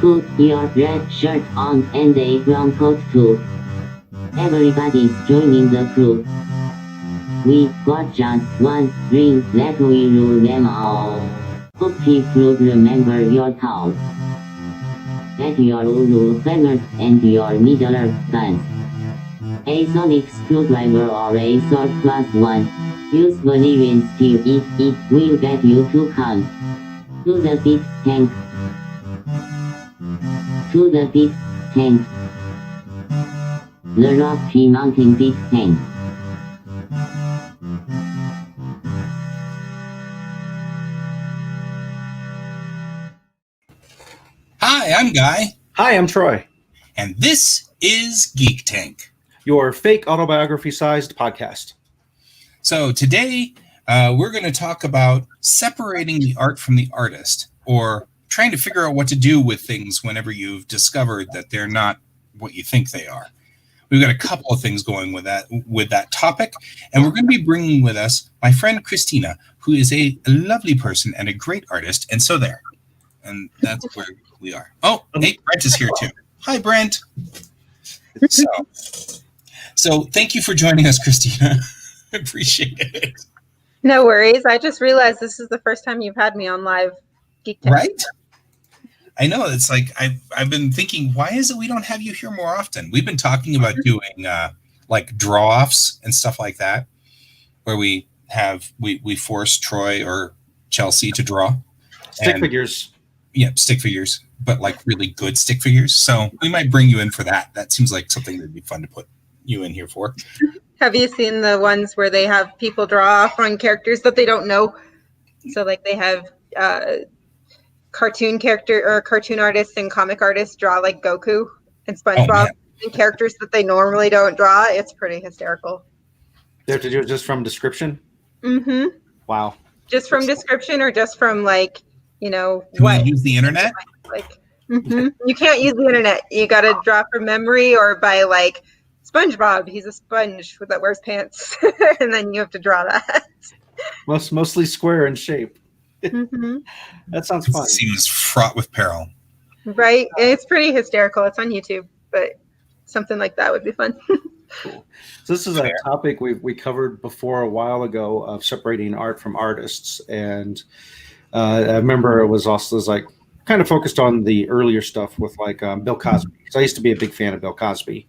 Put your red shirt on and a brown coat too. Everybody's joining the crew. We got just one ring, let we rule them all. Hope you'd remember your towel. Get your Ulu feathers and your Middle-earth guns. A sonic screwdriver or a sword +1. Use Valerian steel if it will get you to count. To the pit, tank. To the pit, tank. The Rocky Mountain pit tank. Hi, I'm Guy. Hi, I'm Troy. And this is Geek Tank, your fake autobiography-sized podcast. So today, we're going to talk about separating the art from the artist, or trying to figure out what to do with things whenever you've discovered that they're not what you think they are. We've got a couple of things going with that topic, and we're going to be bringing with us my friend Kristina, who is a lovely person and a great artist, and so there. And that's where we are. Oh, hey, Brent is here too. Hi, Brent. So thank you for joining us, Kristina. I appreciate it. No worries. I just realized this is the first time you've had me on live Geek Tank. Right? I know. It's like I've been thinking, why is it we don't have you here more often? We've been talking about doing like draw-offs and stuff like that, where we force Troy or Chelsea to draw stick figures. Yeah, stick figures, but like really good stick figures. So we might bring you in for that. That seems like something that'd be fun to put you in here for. Have you seen the ones where they have people draw off on characters that they don't know? So like they have cartoon character or cartoon artists and comic artists draw like Goku and SpongeBob and characters that they normally don't draw. It's pretty hysterical. They have to do it just from description? Mm-hmm. Wow. Just from description or just from like, you know, Can we use the internet? Like, you can't use the internet. You got to draw from memory or by like SpongeBob. He's a sponge that wears pants, and then you have to draw that. Mostly square in shape. Mm-hmm. That sounds fun. It seems fraught with peril. Right. It's pretty hysterical. It's on YouTube, but something like that would be fun. Cool. So this is a topic we covered before a while ago of separating art from artists, and I remember it was also like kind of focused on the earlier stuff with like Bill Cosby, because I used to be a big fan of Bill Cosby.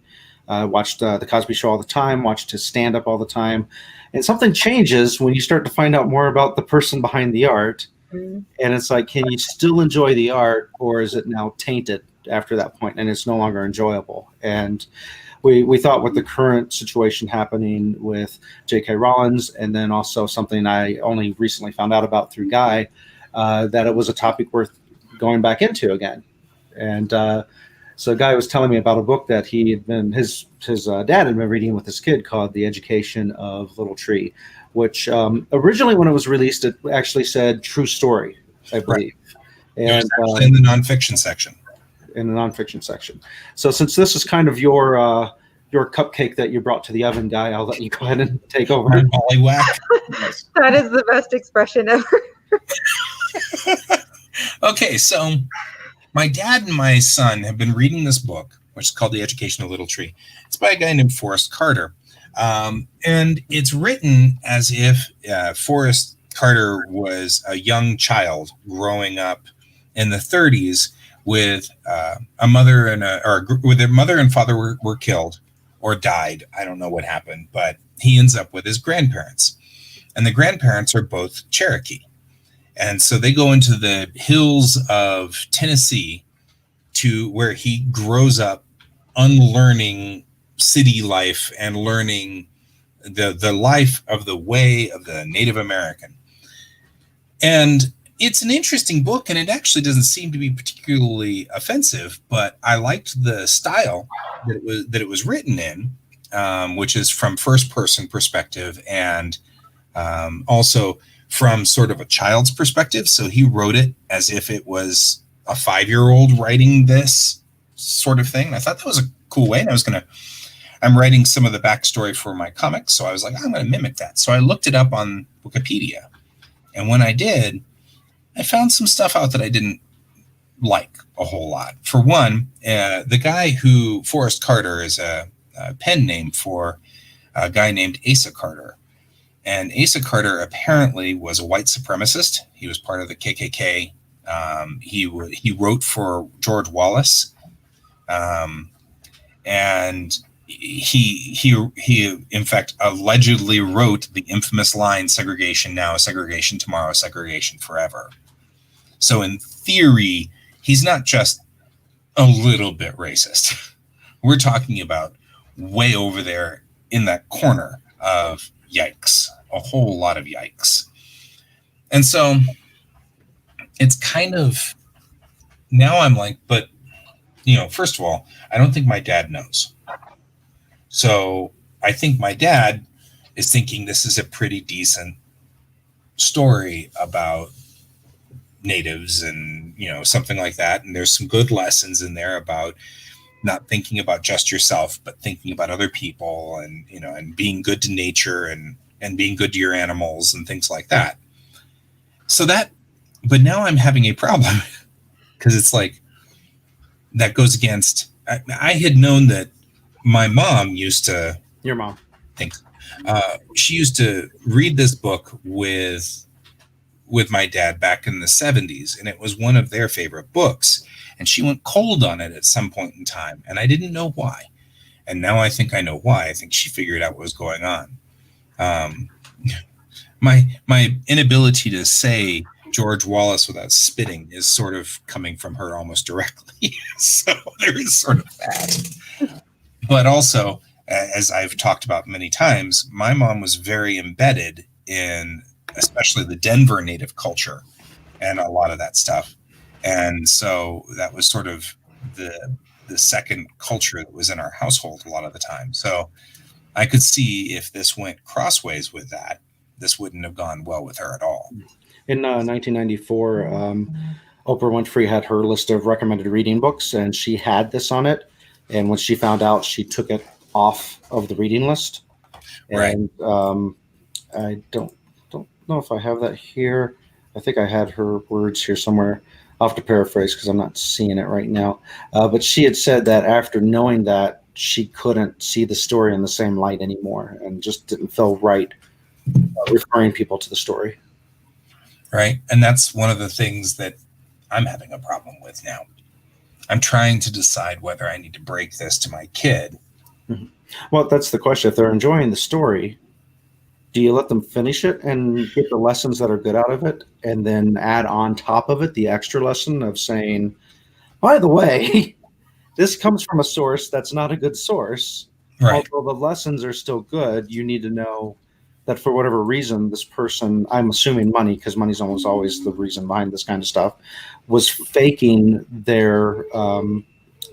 Watched the Cosby Show all the time, watched his stand-up all the time, and something changes when you start to find out more about the person behind the art. And it's like, can you still enjoy the art, or is it now tainted after that point and it's no longer enjoyable? And we thought with the current situation happening with J.K. Rowling, and then also something I only recently found out about through Guy, that it was a topic worth going back into again. And so a guy was telling me about a book that he had been, his dad had been reading with his kid called The Education of Little Tree, which originally when it was released, it actually said true story, I believe. Right. And it was in the nonfiction section. In the nonfiction section. So since this is kind of your cupcake that you brought to the oven, Guy, I'll let you go ahead and take over. Pollywhack. Yes. That is the best expression ever. Okay, so my dad and my son have been reading this book, which is called The Education of Little Tree. It's by a guy named Forrest Carter. And it's written as if Forrest Carter was a young child growing up in the 30s with a mother and with their mother and father were killed or died. I don't know what happened, but he ends up with his grandparents. And the grandparents are both Cherokee. And so they go into the hills of Tennessee to where he grows up unlearning city life and learning the life of the way of the Native American. And it's an interesting book, and it actually doesn't seem to be particularly offensive, but I liked the style that it was written in, which is from first person perspective and also from sort of a child's perspective. So he wrote it as if it was a 5-year-old writing this sort of thing. And I thought that was a cool way. And I'm writing some of the backstory for my comics. So I was like, I'm going to mimic that. So I looked it up on Wikipedia. And when I did, I found some stuff out that I didn't like. a whole lot. For one, the guy who Forrest Carter is a pen name for a guy named Asa Carter. And Asa Carter apparently was a white supremacist. He was part of the KKK. He wrote for George Wallace, and he in fact allegedly wrote the infamous line, "Segregation now, segregation tomorrow, segregation forever." So in theory, he's not just a little bit racist. We're talking about way over there in that corner of yikes, a whole lot of yikes. And so it's kind of, now I'm like, but, first of all, I don't think my dad knows. So I think my dad is thinking this is a pretty decent story about natives and, something like that. And there's some good lessons in there about not thinking about just yourself, but thinking about other people and, and being good to nature and being good to your animals and things like that. But now I'm having a problem because it's like, that goes against, I had known that my mom used to. Your mom. Thanks. She used to read this book with my dad back in the 70s, and it was one of their favorite books. And she went cold on it at some point in time, and I didn't know why. And now I think I know why. I think she figured out what was going on. My inability to say George Wallace without spitting is sort of coming from her almost directly. So there is sort of that. But also, as I've talked about many times, my mom was very embedded in especially the Denver native culture and a lot of that stuff. And so that was sort of the second culture that was in our household a lot of the time. So I could see if this went crossways with that, this wouldn't have gone well with her at all. In 1994, Oprah Winfrey had her list of recommended reading books, and she had this on it. And when she found out, she took it off of the reading list. Right. And I don't know if I have that here. I think I had her words here somewhere. I'll have to paraphrase because I'm not seeing it right now. But she had said that after knowing that, she couldn't see the story in the same light anymore and just didn't feel right referring people to the story. Right. And that's one of the things that I'm having a problem with now. I'm trying to decide whether I need to break this to my kid. Mm-hmm. Well, that's the question. If they're enjoying the story, do you let them finish it and get the lessons that are good out of it and then add on top of it the extra lesson of saying, by the way, this comes from a source that's not a good source. Right. Although the lessons are still good, you need to know that for whatever reason, this person, I'm assuming money, because money's almost always the reason behind this kind of stuff, was faking their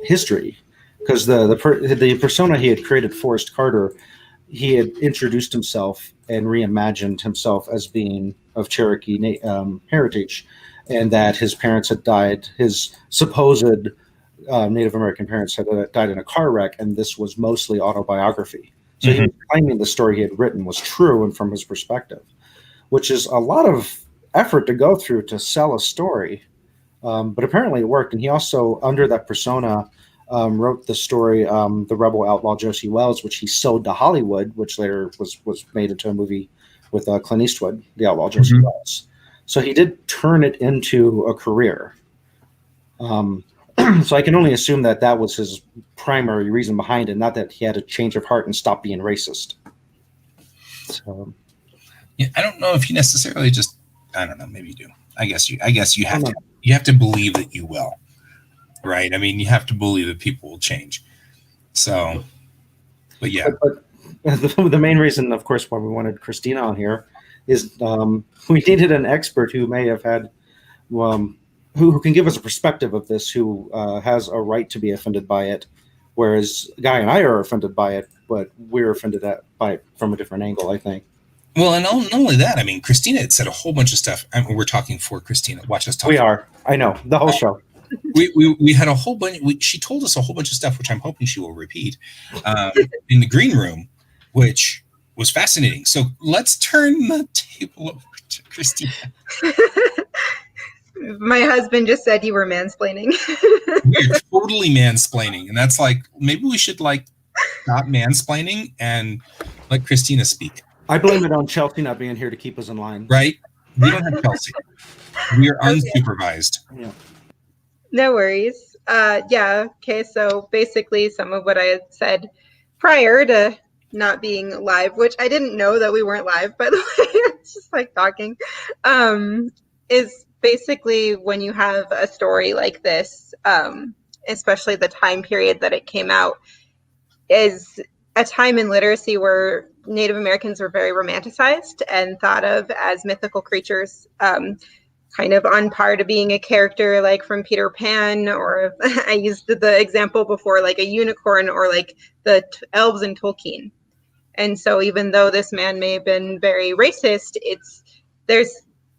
history. Because the persona he had created, Forrest Carter, he had introduced himself and reimagined himself as being of Cherokee heritage, and that his parents had died. His supposed Native American parents had died in a car wreck, and this was mostly autobiography. So he was claiming the story he had written was true and from his perspective, which is a lot of effort to go through to sell a story. But apparently it worked. And he also, under that persona, wrote the story, The Rebel Outlaw Josie Wells, which he sold to Hollywood, which later was made into a movie with Clint Eastwood, The Outlaw Josie Wells. So he did turn it into a career. So I can only assume that that was his primary reason behind it, not that he had a change of heart and stopped being racist. So, yeah, I don't know if you necessarily just, I don't know, maybe you do. I guess you have to believe that you will, right? I mean, you have to believe that people will change. So, but yeah. But the main reason, of course, why we wanted Kristina on here is we needed an expert who may have had, who can give us a perspective of this, who has a right to be offended by it, whereas Guy and I are offended by it, but we're offended by it from a different angle, I think. Well, and not only that, I mean, Kristina had said a whole bunch of stuff. I mean, we're talking for Kristina. Watch us talk. We are. I know. The whole show. We had a whole bunch. She told us a whole bunch of stuff, which I'm hoping she will repeat in the green room, which was fascinating. So let's turn the table over to Kristina. My husband just said you were mansplaining. We're totally mansplaining, and that's like, maybe we should like stop mansplaining and let Kristina speak. I blame it on Chelsea not being here to keep us in line. Right? We don't have Chelsea. We are unsupervised. Yeah. No worries. Yeah. Okay. So basically, some of what I had said prior to not being live, which I didn't know that we weren't live, by the way, it's just like talking, is basically when you have a story like this, especially the time period that it came out, is a time in literacy where Native Americans were very romanticized and thought of as mythical creatures, kind of on par to being a character like from Peter Pan, or I used the example before, like a unicorn, or like the elves in Tolkien. And so even though this man may have been very racist, there's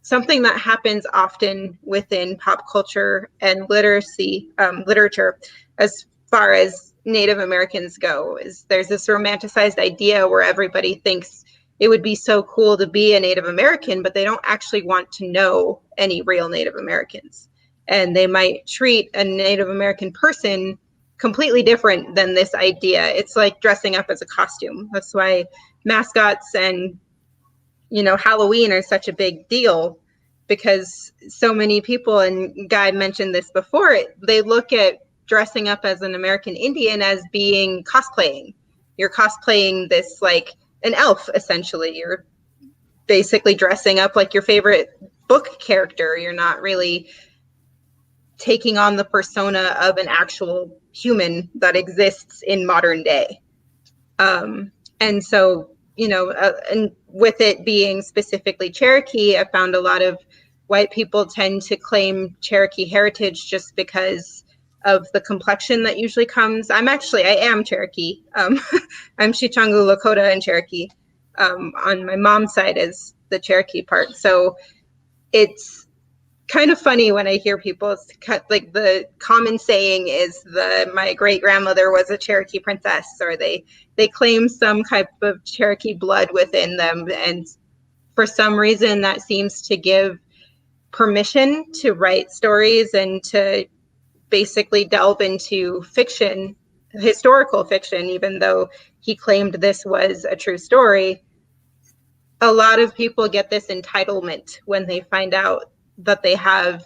something that happens often within pop culture and literature, as far as Native Americans go, is there's this romanticized idea where everybody thinks it would be so cool to be a Native American, but they don't actually want to know any real Native Americans. And they might treat a Native American person completely different than this idea. It's like dressing up as a costume. That's why mascots and, Halloween are such a big deal, because so many people, and Guy mentioned this before, they look at dressing up as an American Indian as being cosplaying. You're cosplaying this, like an elf, essentially. You're basically dressing up like your favorite book character. You're not really taking on the persona of an actual human that exists in modern day. And so, and with it being specifically Cherokee, I found a lot of white people tend to claim Cherokee heritage just because of the complexion that usually comes. I am Cherokee. I'm Chichangu, Lakota, and Cherokee. On my mom's side is the Cherokee part. So it's kind of funny when I hear people, like the common saying is my great grandmother was a Cherokee princess, or they claim some type of Cherokee blood within them. And for some reason that seems to give permission to write stories and to basically delve into fiction, historical fiction, even though he claimed this was a true story. A lot of people get this entitlement when they find out that they have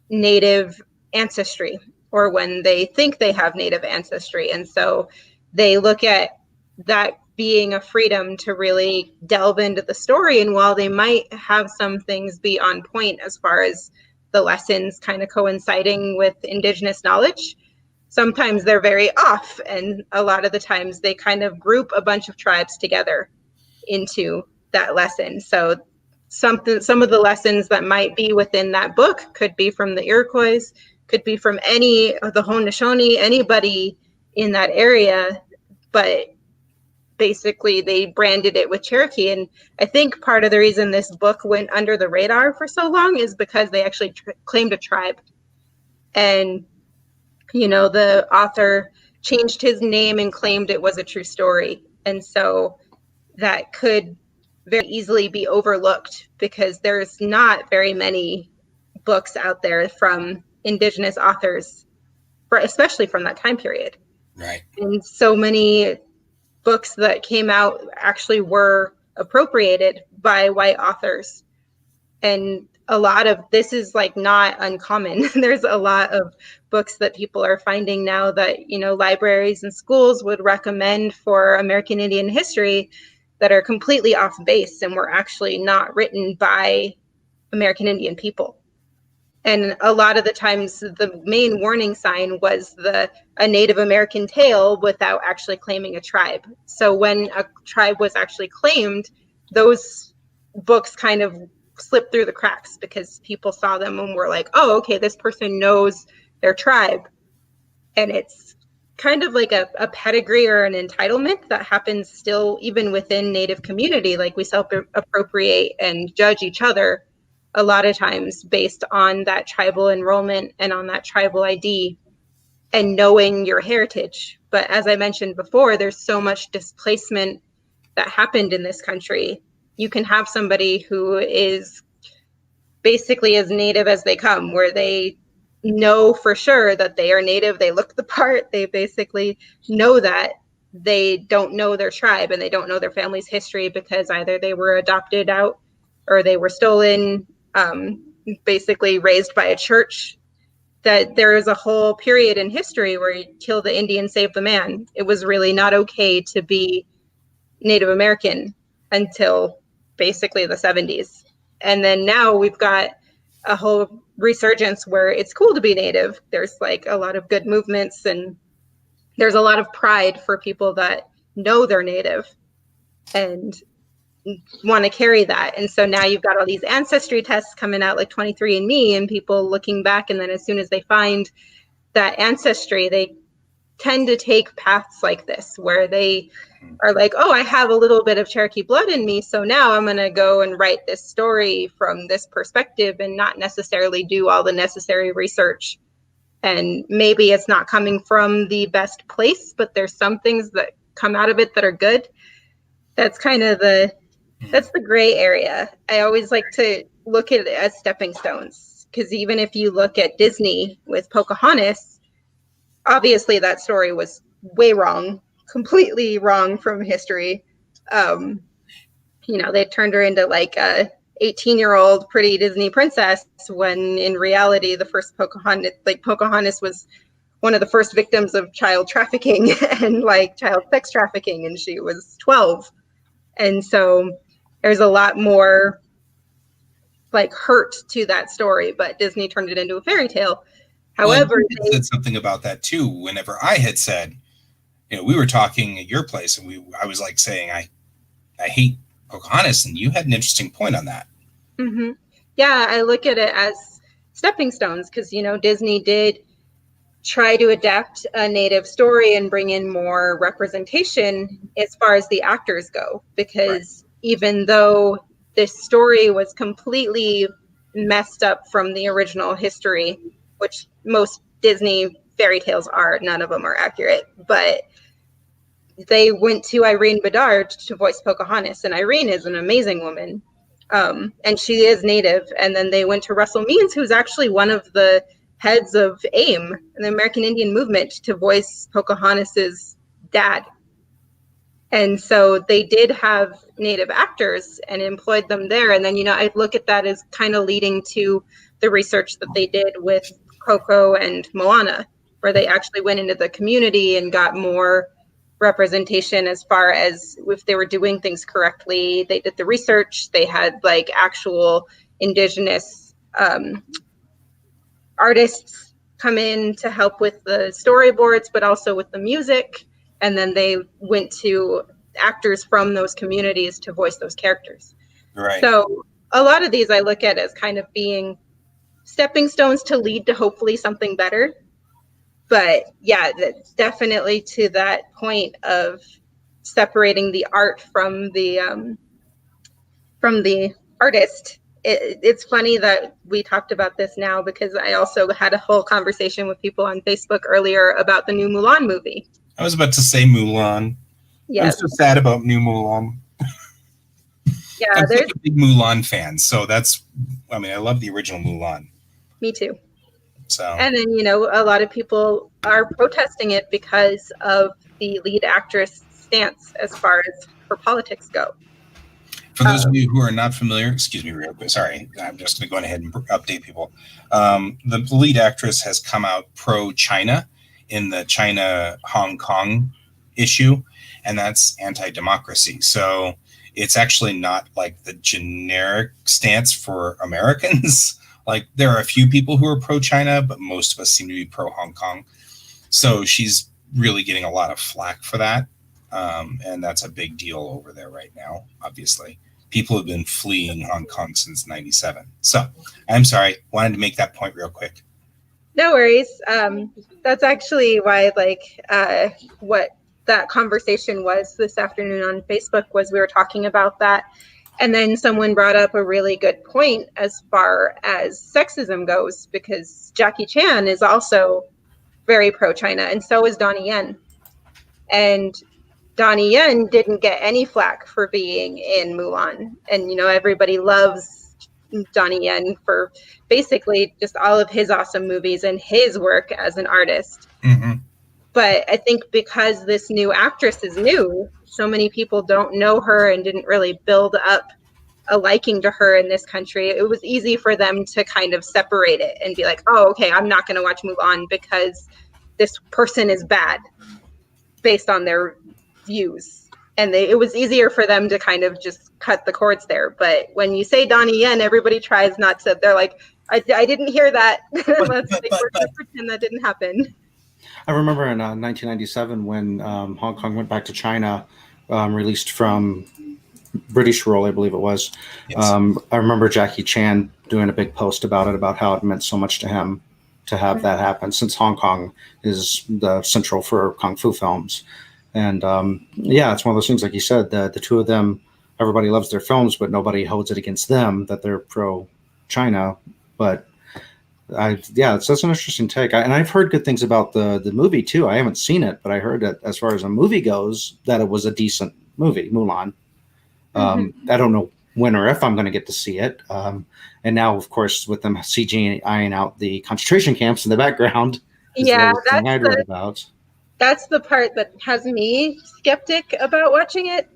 Native ancestry, or when they think they have Native ancestry. And so they look at that being a freedom to really delve into the story. And while they might have some things be on point as far as the lessons kind of coinciding with Indigenous knowledge, sometimes they're very off. And a lot of the times they kind of group a bunch of tribes together into that lesson. So some of the lessons that might be within that book could be from the Iroquois, could be from any of the Haudenosaunee, anybody in that area, but basically they branded it with Cherokee. And I think part of the reason this book went under the radar for so long is because they actually claimed a tribe. And, the author changed his name and claimed it was a true story. And so that could very easily be overlooked, because there's not very many books out there from Indigenous authors, especially from that time period. Right. And so many books that came out actually were appropriated by white authors. And a lot of this is like not uncommon. There's a lot of books that people are finding now that, libraries and schools would recommend for American Indian history that are completely off base and were actually not written by American Indian people. And a lot of the times the main warning sign was a Native American tale without actually claiming a tribe. So when a tribe was actually claimed, those books kind of slipped through the cracks, because people saw them and were like, oh, okay, this person knows their tribe. And it's kind of like a pedigree or an entitlement that happens still even within Native community. Like we self-appropriate and judge each other a lot of times based on that tribal enrollment and on that tribal ID and knowing your heritage. But as I mentioned before, there's so much displacement that happened in this country. You can have somebody who is basically as native as they come, where they know for sure that they are native. They look the part. They basically know that. They don't know their tribe and they don't know their family's history because either they were adopted out or they were stolen, basically raised by a church. That there is a whole period in history where you kill the Indian, save the man. It was really not okay to be Native American until basically the 70s. And then now we've got a whole resurgence where it's cool to be Native. There's like a lot of good movements and there's a lot of pride for people that know they're Native and want to carry that. And so now you've got all these ancestry tests coming out like 23andMe and people looking back. And then as soon as they find that ancestry, they tend to take paths like this where they are like, oh, I have a little bit of Cherokee blood in me. So now I'm going to go and write this story from this perspective and not necessarily do all the necessary research. And maybe it's not coming from the best place, but there's some things that come out of it that are good. That's kind of that's the gray area. I always like to look at it as stepping stones, because even if you look at Disney with Pocahontas, obviously that story was way wrong, completely wrong from history. They turned her into like a 18-year-old pretty Disney princess when in reality the first Pocahontas was one of the first victims of child trafficking and like child sex trafficking, and she was 12. And so there's a lot more like hurt to that story, but Disney turned it into a fairy tale. However, they said something about that too. Whenever I had said, we were talking at your place, and I was like saying I hate Pocahontas, and you had an interesting point on that. Mm-hmm. Yeah, I look at it as stepping stones because Disney did try to adapt a Native story and bring in more representation as far as the actors go, because even though this story was completely messed up from the original history, which most Disney fairy tales are, none of them are accurate, but they went to Irene Bedard to voice Pocahontas, and Irene is an amazing woman, and she is Native. And then they went to Russell Means, who's actually one of the heads of AIM, the American Indian Movement, to voice Pocahontas's dad. And so they did have Native actors and employed them there. And then, I look at that as kind of leading to the research that they did with Coco and Moana, where they actually went into the community and got more representation as far as if they were doing things correctly. They did the research. They had like actual indigenous artists come in to help with the storyboards, but also with the music. And then they went to actors from those communities to voice those characters. Right. So a lot of these I look at as kind of being stepping stones to lead to hopefully something better. But yeah, that's definitely to that point of separating the art from the artist. It's funny that we talked about this now because I also had a whole conversation with people on Facebook earlier about the new Mulan movie. I was about to say Mulan. Yeah. I'm so sad about new Mulan. Yeah, I'm such a big Mulan fan, so I love the original Mulan. Me too. So. And then, a lot of people are protesting it because of the lead actress stance as far as her politics go. For those of you who are not familiar, excuse me real quick, sorry, I'm just going to go ahead and update people. The lead actress has come out pro-China in the China-Hong Kong issue, and that's anti-democracy. So it's actually not like the generic stance for Americans. Like there are a few people who are pro-China, but most of us seem to be pro-Hong Kong. So she's really getting a lot of flack for that. And that's a big deal over there right now, obviously. People have been fleeing Hong Kong since 97. So I'm sorry, wanted to make that point real quick. No worries. That's actually why, what that conversation was this afternoon on Facebook was we were talking about that. And then someone brought up a really good point as far as sexism goes, because Jackie Chan is also very pro-China, and so is Donnie Yen. And Donnie Yen didn't get any flack for being in Mulan. And, everybody loves Donnie Yen for basically just all of his awesome movies and his work as an artist. Mm-hmm. But I think because this new actress is new, so many people don't know her and didn't really build up a liking to her in this country. It was easy for them to kind of separate it and be like, oh, okay, I'm not going to watch Mulan because this person is bad based on their views. And it was easier for them to kind of just cut the cords there. But when you say Donnie Yen, everybody tries not to. They're like, I didn't hear that. We're going to pretend that didn't happen. I remember in 1997 when Hong Kong went back to China, released from British rule, I believe it was. Yes. I remember Jackie Chan doing a big post about it, about how it meant so much to him to have that happen, since Hong Kong is the central for Kung Fu films. And yeah, it's one of those things, like you said, the two of them, everybody loves their films, but nobody holds it against them that they're pro-China. But it's that's an interesting take. And I've heard good things about the movie too. I haven't seen it, but I heard that as far as a movie goes, that it was a decent movie, Mulan. I don't know when or if I'm going to get to see it. And now, of course, with them CGIing out the concentration camps in the background, yeah, that's I'd read about. That's the part that has me skeptic about watching it.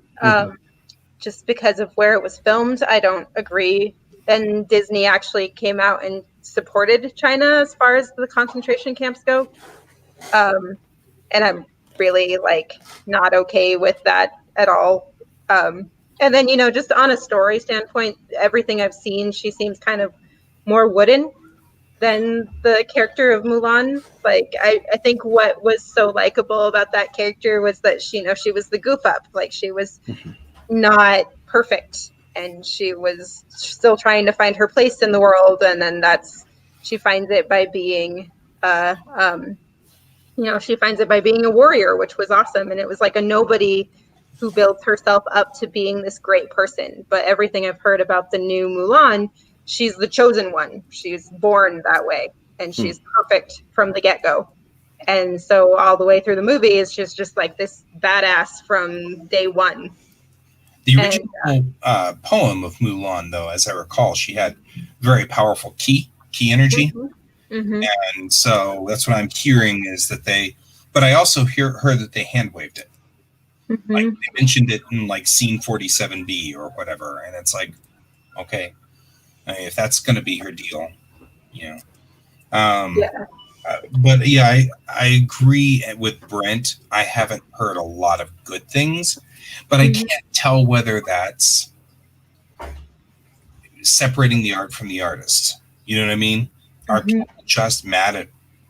Just because of where it was filmed, I don't agree. And Disney actually came out and supported China as far as the concentration camps go. And I'm really not okay with that at all. And then, just on a story standpoint, everything I've seen, she seems kind of more wooden than the character of Mulan. I think what was so likable about that character was that she was the goof up. She was not perfect, and she was still trying to find her place in the world. And then she finds it by being she finds it by being a warrior, which was awesome. And it was like a nobody who builds herself up to being this great person. But everything I've heard about the new Mulan, she's the chosen one. She's born that way, and she's perfect from the get-go. And so all the way through the movie is just like this badass from day one. The original poem of Mulan, though, as I recall, she had very powerful ki energy. And so that's what I'm hearing is that but I also heard that they hand waved it. Like they mentioned it in scene 47B or whatever. And it's like, okay, if that's going to be her deal, but yeah, I agree with Brent. I haven't heard a lot of good things, but I can't tell whether that's separating the art from the artist. You know what I mean? Are people just mad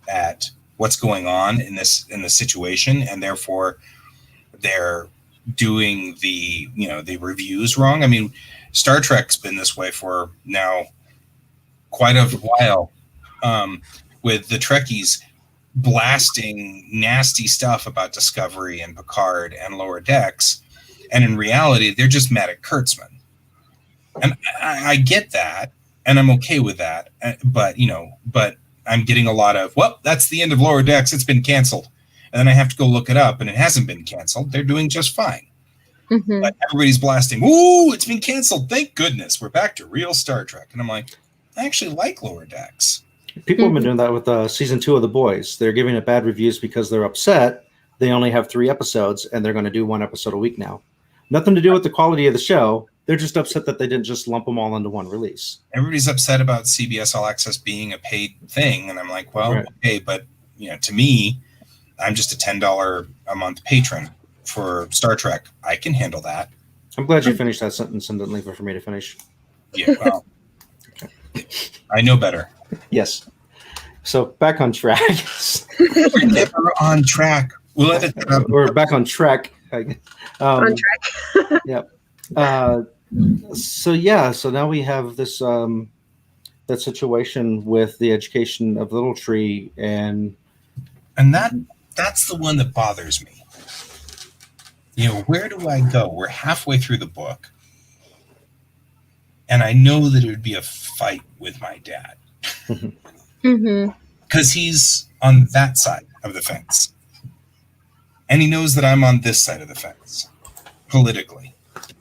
at what's going on in the situation, and therefore they're doing the reviews wrong? I mean, Star Trek's been this way for now quite a while, with the Trekkies blasting nasty stuff about Discovery and Picard and Lower Decks, and in reality they're just mad at Kurtzman. And I get that, and I'm okay with that, but I'm getting a lot of, well, that's the end of Lower Decks, it's been canceled. And then I have to go look it up, and it hasn't been canceled. They're doing just fine. But everybody's blasting, ooh, it's been canceled. Thank goodness. We're back to real Star Trek. And I'm like, I actually like Lower Decks. People have been doing that with season 2 of The Boys. They're giving it bad reviews because they're upset. They only have 3 episodes, and they're going to do 1 episode a week now. Nothing to do with the quality of the show. They're just upset that they didn't just lump them all into one release. Everybody's upset about CBS All Access being a paid thing. And I'm like, well, okay, but to me, I'm just a $10 a month patron for Star Trek. I can handle that. I'm glad you finished that sentence and didn't leave it for me to finish. Yeah, well, I know better. Yes. So back on track. We're never on track. We'll let it go. We're back on track. On track. Yep. So now we have this that situation with the education of Little Tree, and that's the one that bothers me. Where do I go? We're halfway through the book, and I know that it would be a fight with my dad because he's on that side of the fence, and he knows that I'm on this side of the fence politically.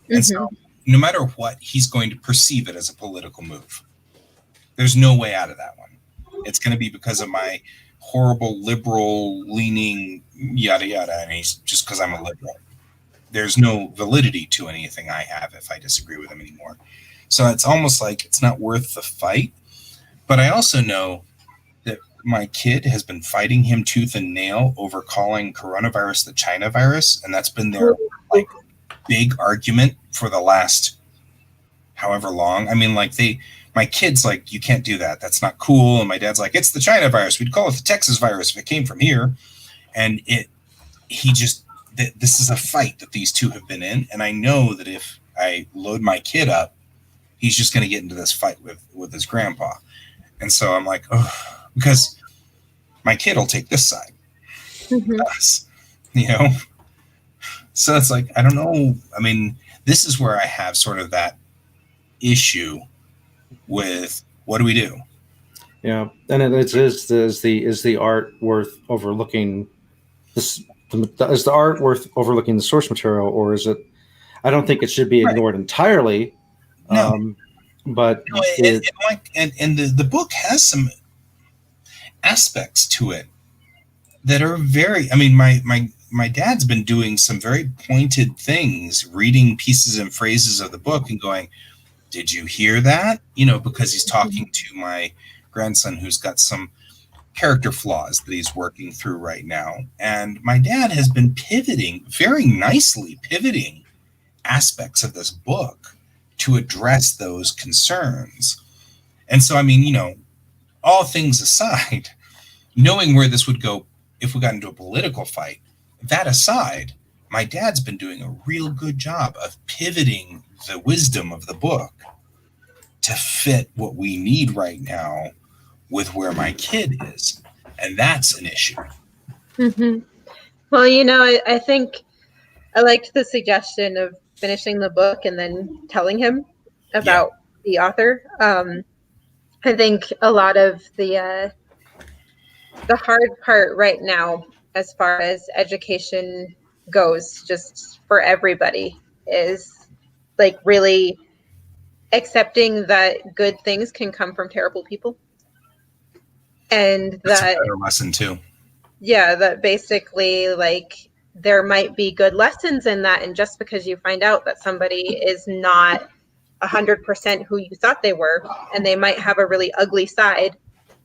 And so no matter what, he's going to perceive it as a political move. There's no way out of that one. It's going to be because of my horrible liberal leaning yada yada, and he's just because I'm a liberal. There's no validity to anything I have if I disagree with him anymore. So it's almost like it's not worth the fight. But I also know that my kid has been fighting him tooth and nail over calling coronavirus the China virus, and that's been their like big argument for the last however long. I mean, like my kid's like, you can't do that. That's not cool. And my dad's like, it's the China virus. We'd call it the Texas virus if it came from here. And this is a fight that these two have been in. And I know that if I load my kid up, he's just going to get into this fight with his grandpa. And so I'm like, oh, because my kid will take this side, you know? So it's like, I don't know. I mean, this is where I have sort of that issue with what do we do? Yeah, and is the art worth overlooking this? Is the art worth overlooking the source material, or is it? I don't think it should be ignored entirely. No, but the book has some aspects to it that are very. I mean, my dad's been doing some very pointed things, reading pieces and phrases of the book and going, did you hear that? You know, because he's talking to my grandson who's got some character flaws that he's working through right now. And my dad has been very nicely pivoting aspects of this book to address those concerns. And so, I mean, you know, all things aside, knowing where this would go if we got into a political fight, that aside, my dad's been doing a real good job of pivoting the wisdom of the book to fit what we need right now with where my kid is. And that's an issue. Mm-hmm. Well, you know, I think I liked the suggestion of finishing the book and then telling him about the author. I think a lot of the hard part right now, as far as education goes, just for everybody, is like really accepting that good things can come from terrible people. And that's a better lesson too. Yeah, that basically like there might be good lessons in that. And just because you find out that somebody is not 100% who you thought they were, and they might have a really ugly side,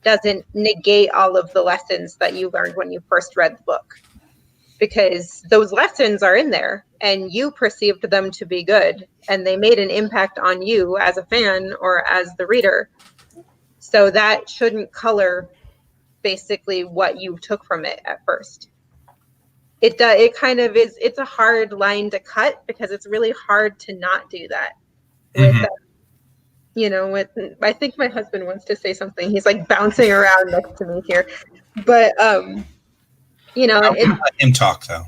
doesn't negate all of the lessons that you learned when you first read the book. Because those lessons are in there and you perceived them to be good and they made an impact on you as a fan or as the reader. So that shouldn't color basically what you took from it at first. It kind of is, it's a hard line to cut because it's really hard to not do that. With, you know, I think my husband wants to say something. He's like bouncing around next to me here. But, you know, let him talk though.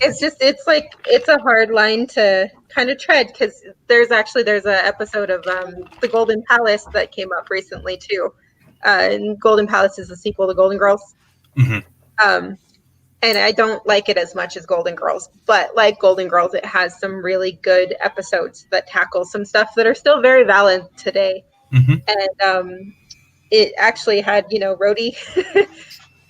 it's a hard line to kind of tread, because there's an episode of the Golden Palace that came up recently too. And Golden Palace is a sequel to Golden Girls. And I don't like it as much as Golden Girls, but like Golden Girls, it has some really good episodes that tackle some stuff that are still very valid today. And it actually had, you know, Rhodey.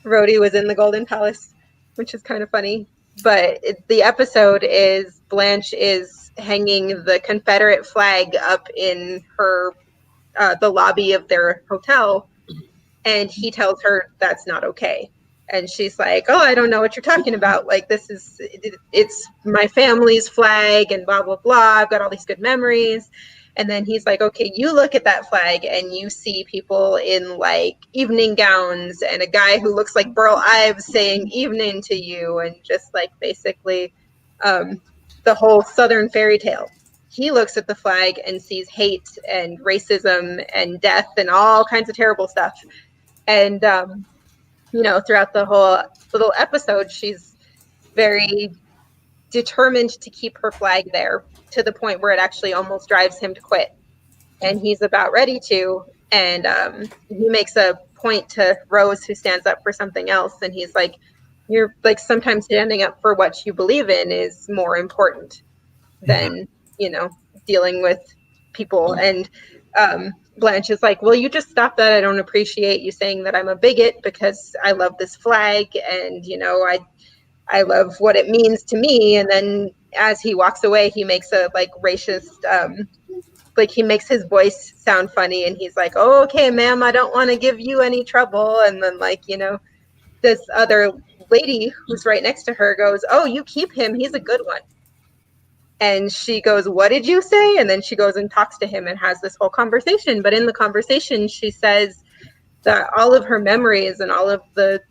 Rhodey was in the Golden Palace, which is kind of funny. But the episode is Blanche is hanging the Confederate flag up in her the lobby of their hotel, and he tells her that's not okay. And she's like, oh, I don't know what you're talking about. Like, it's my family's flag and blah, blah, blah. I've got all these good memories. And then he's like, okay, you look at that flag and you see people in like evening gowns and a guy who looks like Burl Ives saying evening to you, and just like basically the whole Southern fairy tale. He looks at the flag and sees hate and racism and death and all kinds of terrible stuff. And, you know, throughout the whole little episode, she's very determined to keep her flag there, to the point where it actually almost drives him to quit. And he's about ready to. And he makes a point to Rose, who stands up for something else. And he's like, you're like, sometimes standing up for what you believe in is more important than dealing with people. And Blanche is like, well, you just stop that. I don't appreciate you saying that I'm a bigot because I love this flag and, I love what it means to me. And then as he walks away, he makes a racist, he makes his voice sound funny and he's like, oh, okay, ma'am, I don't want to give you any trouble. And then this other lady who's right next to her goes, oh, you keep him. He's a good one. And she goes, what did you say? And then she goes and talks to him and has this whole conversation. But in the conversation, she says that all of her memories and all of the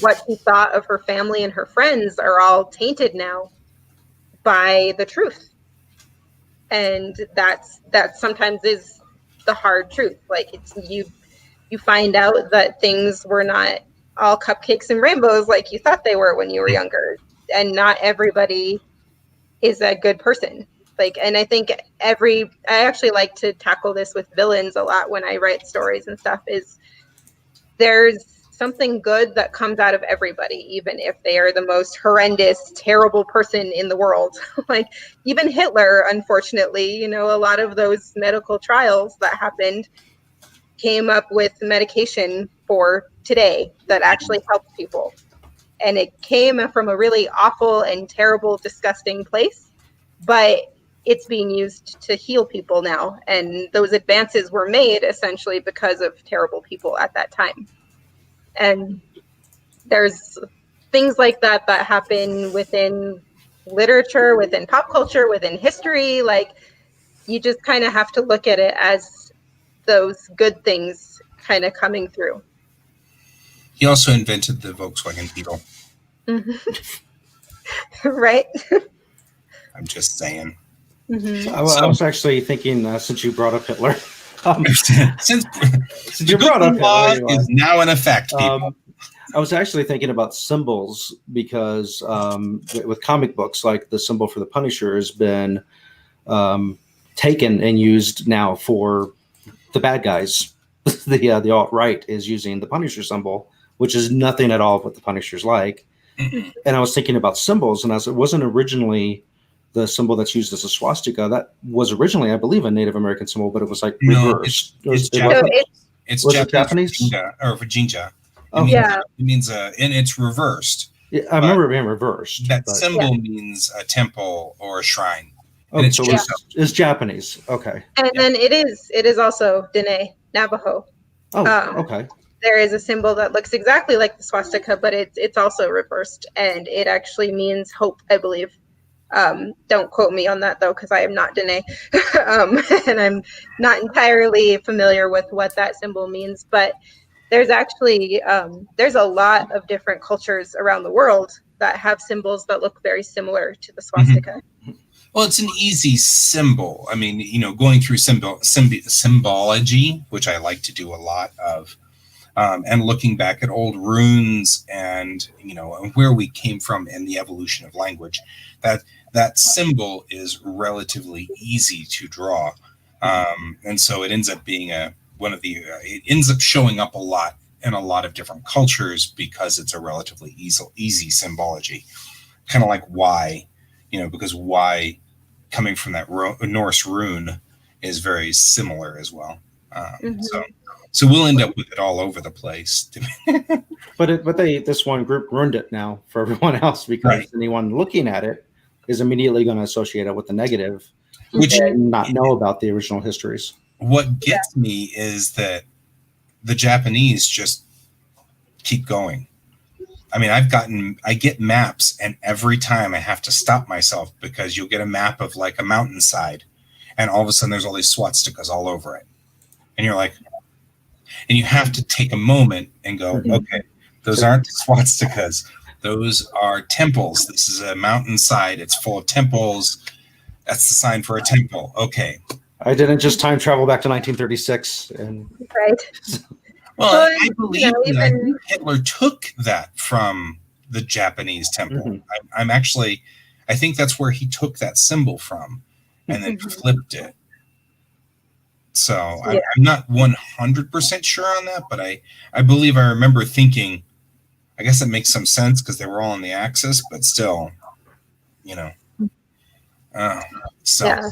what she thought of her family and her friends are all tainted now by the truth. And that sometimes is the hard truth. It's you find out that things were not all cupcakes and rainbows like you thought they were when you were younger, and not everybody is a good person. And I think I actually like to tackle this with villains a lot when I write stories and stuff, is there's something good that comes out of everybody, even if they are the most horrendous, terrible person in the world. Even Hitler, unfortunately, a lot of those medical trials that happened came up with medication for today that actually helped people. And it came from a really awful and terrible, disgusting place, but it's being used to heal people now. And those advances were made essentially because of terrible people at that time. And there's things like that happen within literature, within pop culture, within history. You just kind of have to look at it as those good things kind of coming through. He also invented the Volkswagen Beetle. Right? I'm just saying. I was actually thinking, since you brought up Hitler, since you brought up law Hitler, is now in effect, people. I was actually thinking about symbols because with comic books, the symbol for the Punisher has been taken and used now for the bad guys. The alt-right is using the Punisher symbol, which is nothing at all what the Punisher's like. And I was thinking about symbols, and it wasn't originally the symbol that's used as a swastika. That was originally, I believe, a Native American symbol, but it was reversed. It's Japanese. It's Japanese or Virginia. It means and it's reversed. Yeah, I remember it being reversed. That symbol means a temple or a shrine. And it's Japanese. Okay. And then it is also Dene, Navajo. Oh, okay. There is a symbol that looks exactly like the swastika, but it's also reversed, and it actually means hope, I believe. Don't quote me on that though, because I am not Dene, and I'm not entirely familiar with what that symbol means. But there's actually there's a lot of different cultures around the world that have symbols that look very similar to the swastika. Well, it's an easy symbol. I mean, going through symbology, which I like to do a lot of. And looking back at old runes and where we came from in the evolution of language, that symbol is relatively easy to draw, and so it ends up being it ends up showing up a lot in a lot of different cultures because it's a relatively easy symbology, kind of like Y, because Y coming from that Norse rune is very similar as well. So we'll end up with it all over the place. But this one group ruined it now for everyone else because anyone looking at it is immediately going to associate it with the negative, which not know about the original histories. What gets me is that the Japanese just keep going. I mean, I get maps, and every time I have to stop myself because you'll get a map of a mountainside, and all of a sudden there's all these swastikas all over it, and you're like. And you have to take a moment and go, okay, those aren't swastikas. Those are temples. This is a mountainside. It's full of temples. That's the sign for a temple. Okay. I didn't just time travel back to 1936. Right. Well, I believe that Hitler took that from the Japanese temple. I think that's where he took that symbol from and then flipped it. So I'm not 100% sure on that, but I believe I remember thinking, I guess it makes some sense because they were all on the axis, but still. you know. So, Yeah.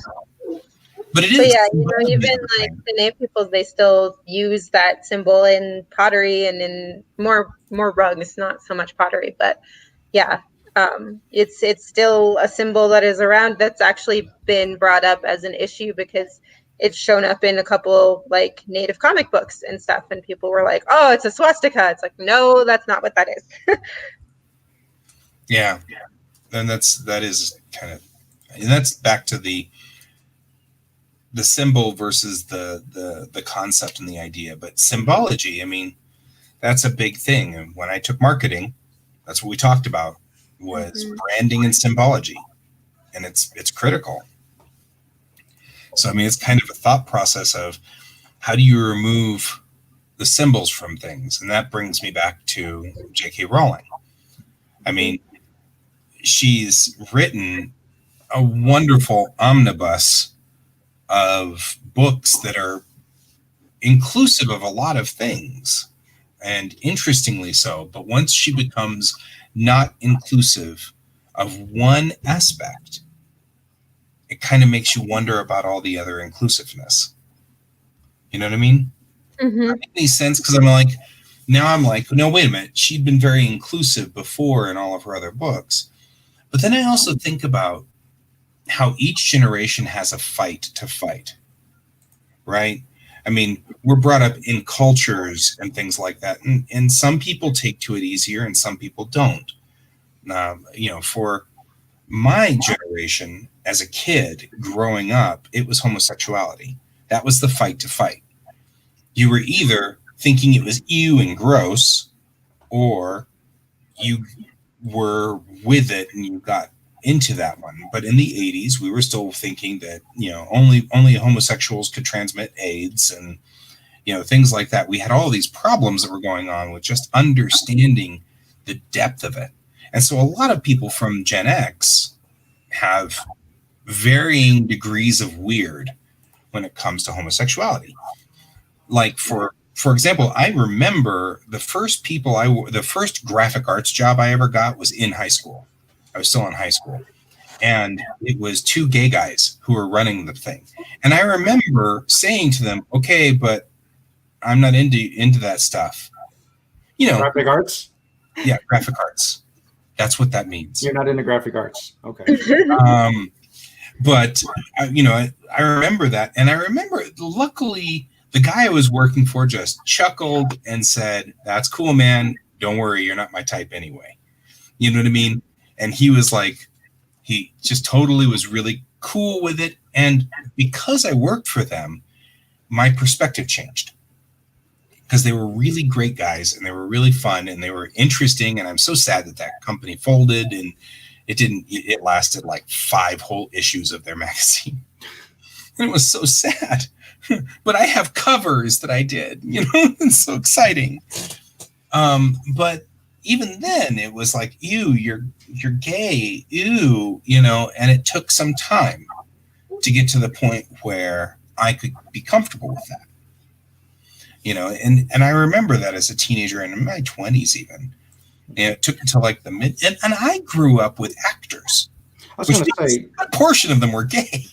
but it So is. yeah, even like the Native peoples, they still use that symbol in pottery and in more rugs, not so much pottery, but yeah, it's still a symbol that is around. That's actually been brought up as an issue because it's shown up in a couple like Native comic books and stuff, and people were like, "Oh, it's a swastika." It's like, no, that's not what that is. Yeah, and that is kind of, and that's back to the symbol versus the concept and the idea. But symbology, I mean, that's a big thing. And when I took marketing, that's what we talked about was branding and symbology, and it's critical. So I mean, it's kind of a thought process of how do you remove the symbols from things, and that brings me back to J.K. Rowling. I mean, she's written a wonderful omnibus of books that are inclusive of a lot of things, and interestingly so. But once she becomes not inclusive of one aspect, it kind of makes you wonder about all the other inclusiveness. You know what I mean? Mm-hmm. Does that make any sense? Because I'm like, no, wait a minute. She'd been very inclusive before in all of her other books. But then I also think about how each generation has a fight to fight, right? I mean, we're brought up in cultures and things like that. And some people take to it easier and some people don't. For my generation as a kid growing up, it was homosexuality. That was the fight to fight. You were either thinking it was ew and gross, or you were with it and you got into that one. But in the 80s, we were still thinking that, only homosexuals could transmit AIDS and, things like that. We had all these problems that were going on with just understanding the depth of it. And so a lot of people from Gen X have varying degrees of weird when it comes to homosexuality. Like for example, I remember the first graphic arts job I ever got was in high school. I was still in high school, and it was two gay guys who were running the thing. And I remember saying to them, "Okay, but I'm not into that stuff." Graphic arts? Yeah, graphic arts. That's what that means. You're not into graphic arts. Okay. But I remember that, and I remember luckily the guy I was working for just chuckled and said, "That's cool, man. Don't worry, you're not my type anyway." You know what I mean? And he was like, he just totally was really cool with it. And because I worked for them, my perspective changed. Because they were really great guys and they were really fun and they were interesting. And I'm so sad that company folded, and it lasted like 5 whole issues of their magazine. And it was so sad. But I have covers that I did, it's so exciting. But even then it was like, ew, you're gay, ew, and it took some time to get to the point where I could be comfortable with that. And I remember that as a teenager and in my 20s even. And it took until like the mid, and I grew up with actors. I was going to say a portion of them were gay.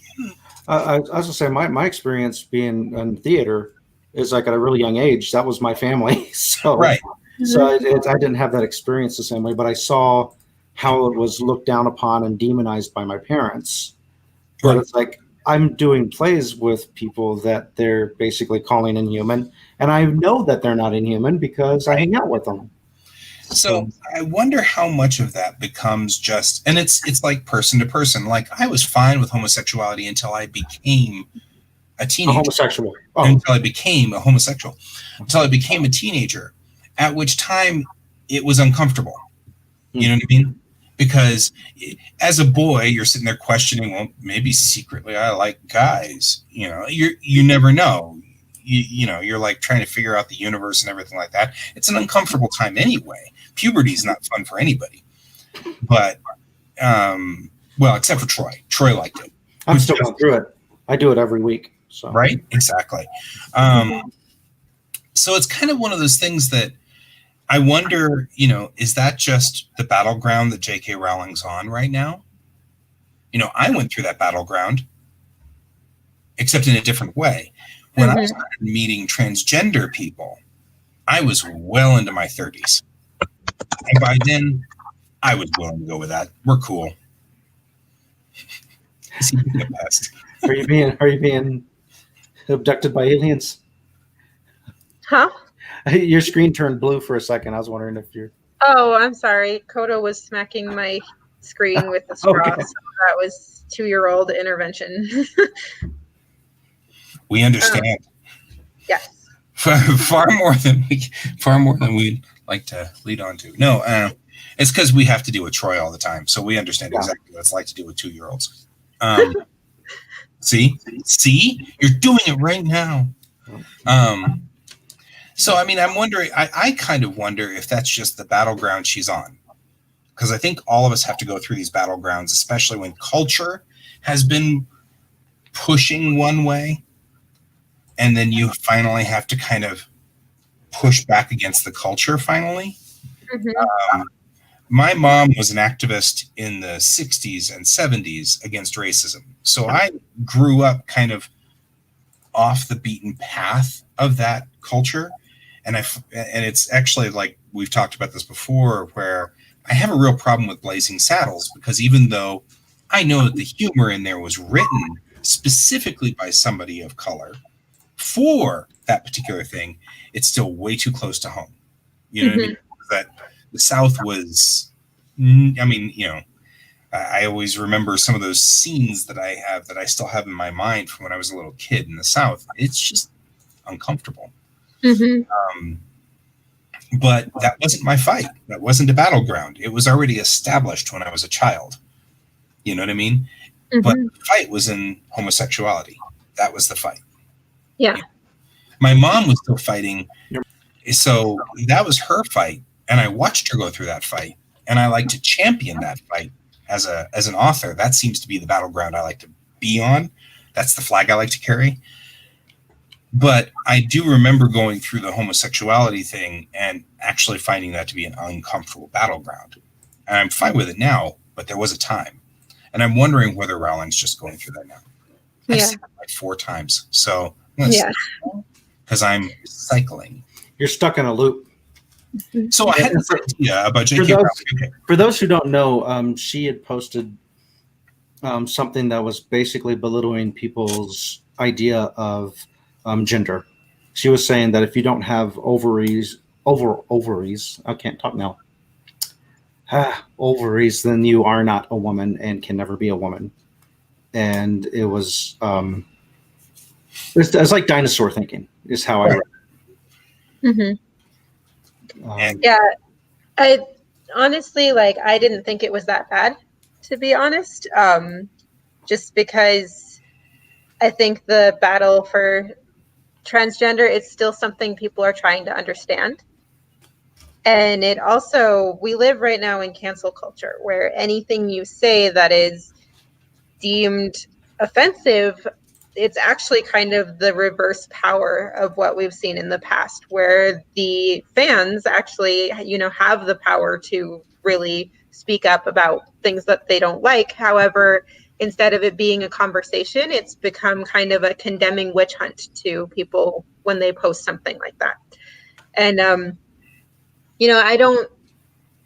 I was going to say my experience being in theater is like at a really young age. That was my family, so right. So I didn't have that experience the same way, but I saw how it was looked down upon and demonized by my parents. But It's like I'm doing plays with people that they're basically calling inhuman, and I know that they're not inhuman because I hang out with them. So I wonder how much of that becomes just, and it's like person to person. Like I was fine with homosexuality until I became a teenager. Homosexual. Oh. Until I became a homosexual. Until I became a teenager, at which time it was uncomfortable. You know what I mean? Because as a boy, you're sitting there questioning, well, maybe secretly I like guys. You never know. You're like trying to figure out the universe and everything like that. It's an uncomfortable time anyway. Puberty is not fun for anybody. But, well, except for Troy. Troy liked it. I'm still going through it. I do it every week. So. Right? Exactly. So it's kind of one of those things that I wonder, is that just the battleground that J.K. Rowling's on right now? I went through that battleground, except in a different way. When I started meeting transgender people, I was well into my 30s. And by then, I was willing to go with that. We're cool. Is he being a pest? Are you being abducted by aliens? Huh? Your screen turned blue for a second. I was wondering if you're... Oh, I'm sorry. Kodo was smacking my screen with a straw. Okay. So that was 2-year-old intervention. We understand. Yes. far more than we'd like to lead on to. No, it's because we have to deal with Troy all the time, so we understand exactly what it's like to deal with 2-year-olds. See, you're doing it right now. So I mean, I'm wondering. I kind of wonder if that's just the battleground she's on, because I think all of us have to go through these battlegrounds, especially when culture has been pushing one way. And then you finally have to kind of push back against the culture finally. My mom was an activist in the 60s and 70s against racism. So I grew up kind of off the beaten path of that culture. And it's actually, like we've talked about this before, where I have a real problem with Blazing Saddles, because even though I know that the humor in there was written specifically by somebody of color for that particular thing, it's still way too close to home. You know what I mean? That the South was, I mean, I always remember some of those scenes that I still have in my mind from when I was a little kid in the South. It's just uncomfortable. But that wasn't my fight. That wasn't a battleground. It was already established when I was a child. You know what I mean? But the fight was in homosexuality. That was the fight. Yeah. My mom was still fighting. So that was her fight. And I watched her go through that fight. And I like to champion that fight as an author. That seems to be the battleground I like to be on. That's the flag I like to carry. But I do remember going through the homosexuality thing and actually finding that to be an uncomfortable battleground. And I'm fine with it now, but there was a time. And I'm wondering whether Rowling's just going through that now. I've seen it like 4 times. So, because I'm cycling. You're stuck in a loop. So I had this idea about J.K. Rowling. For those who don't know, she had posted something that was basically belittling people's idea of gender. She was saying that if you don't have ovaries, I can't talk now. Ovaries, then you are not a woman and can never be a woman. And it was it's like dinosaur thinking is how I read it. I honestly, I didn't think it was that bad, to be honest. Just because I think the battle for transgender, it's still something people are trying to understand. And it also, we live right now in cancel culture, where anything you say that is deemed offensive, it's actually kind of the reverse power of what we've seen in the past, where the fans actually, have the power to really speak up about things that they don't like. However, instead of it being a conversation, it's become kind of a condemning witch hunt to people when they post something like that. And, I don't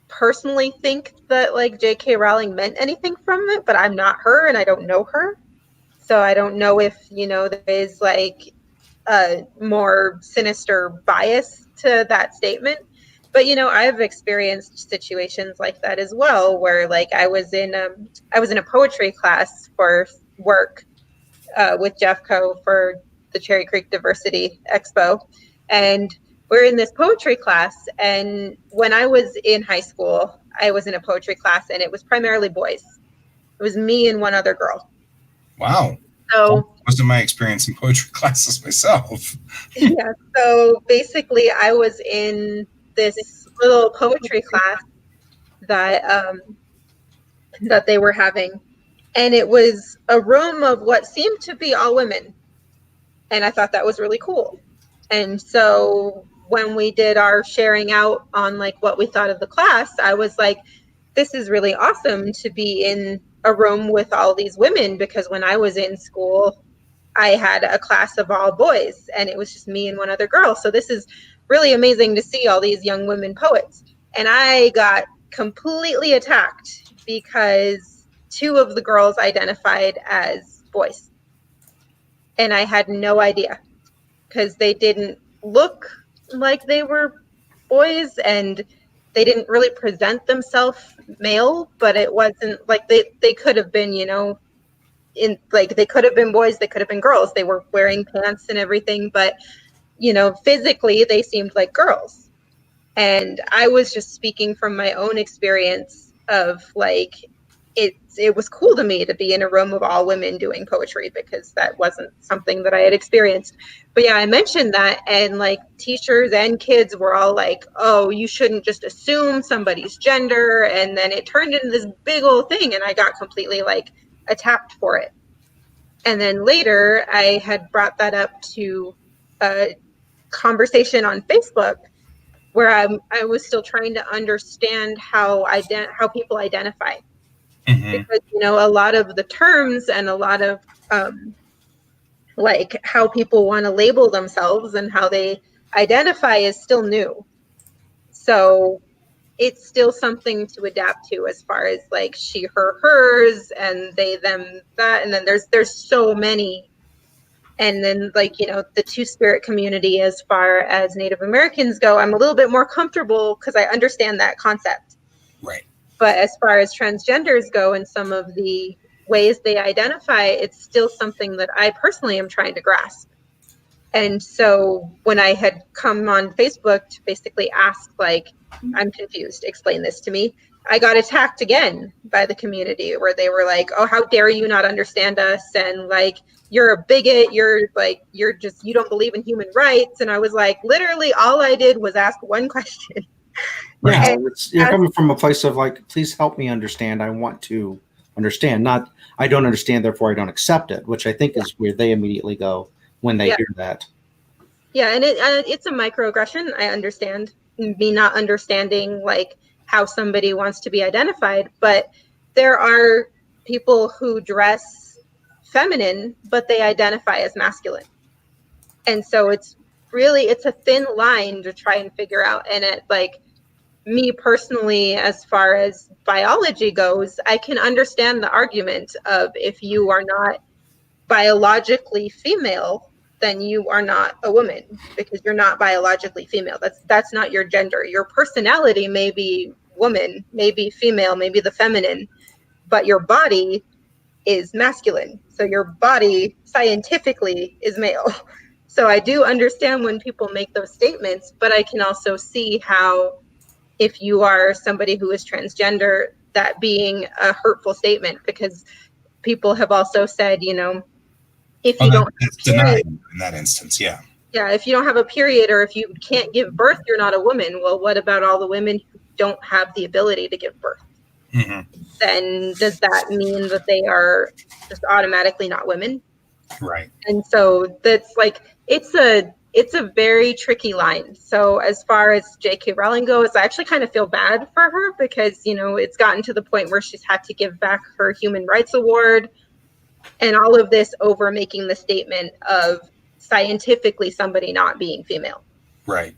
personally think that J.K. Rowling meant anything from it, but I'm not her and I don't know her. So I don't know if, there is a more sinister bias to that statement. But, I've experienced situations like that as well, where I was in a poetry class for work with Jeffco for the Cherry Creek Diversity Expo. And we're in this poetry class. And when I was in high school, I was in a poetry class and it was primarily boys. It was me and one other girl. Wow. So that wasn't my experience in poetry classes myself. Yeah. So basically I was in this little poetry class that that they were having. And it was a room of what seemed to be all women. And I thought that was really cool. And so when we did our sharing out on what we thought of the class, I was like, this is really awesome to be in a room with all these women, because when I was in school, I had a class of all boys and it was just me and one other girl. So this is really amazing to see all these young women poets. And I got completely attacked because two of the girls identified as boys. And I had no idea because they didn't look like they were boys and they didn't really present themselves male, but it wasn't like they could have been, you know, in like they could have been boys, they could have been girls. They were wearing pants and everything, but you know, physically they seemed like girls. And I was just speaking from my own experience of like it was cool to me to be in a room of all women doing poetry because that wasn't something that I had experienced. But yeah, I mentioned that and like teachers and kids were all like, oh, you shouldn't just assume somebody's gender. And then it turned into this big old thing and I got completely like attacked for it. And then later I had brought that up to a conversation on Facebook where I was still trying to understand how people identify. Mm-hmm. Because, you know, a lot of the terms and a lot of like how people want to label themselves and how they identify is still new. So it's still something to adapt to as far as like she, her, hers, and they, them, that. And then there's so many. And then like, you know, the two-spirit community as far as Native Americans go, I'm a little bit more comfortable because I understand that concept. Right. But as far as transgenders go and some of the ways they identify, it's still something that I personally am trying to grasp. And so when I had come on Facebook to basically ask, like, I'm confused, explain this to me, I got attacked again by the community where they were like, oh, how dare you not understand us? And like, you're a bigot. You're like, you don't believe in human rights. And I was like, literally all I did was ask one question. Yeah, you're coming from a place of like, please help me understand. I want to understand, not I don't understand, therefore I don't accept it, which I think is where they immediately go when they hear that. Yeah, and it's a microaggression. I understand me not understanding like how somebody wants to be identified, but there are people who dress feminine, but they identify as masculine. And so it's a thin line to try and figure out. And it like, me personally, as far as biology goes, I can understand the argument of if you are not biologically female, then you are not a woman because you're not biologically female. That's not your gender. Your personality may be woman, maybe female, maybe the feminine, but your body is masculine. So your body scientifically is male. So I do understand when people make those statements, but I can also see how if you are somebody who is transgender, that being a hurtful statement, because people have also said, you know, if you don't have it's denied in that instance, yeah. Yeah, if you don't have a period or if you can't give birth, you're not a woman. Well, what about all the women who don't have the ability to give birth? Mm-hmm. Then does that mean that they are just automatically not women? Right. And so that's like, it's a very tricky line. So as far as J.K. Rowling goes, I actually kind of feel bad for her because, you know, it's gotten to the point where she's had to give back her Human Rights Award and all of this over making the statement of scientifically somebody not being female. Right.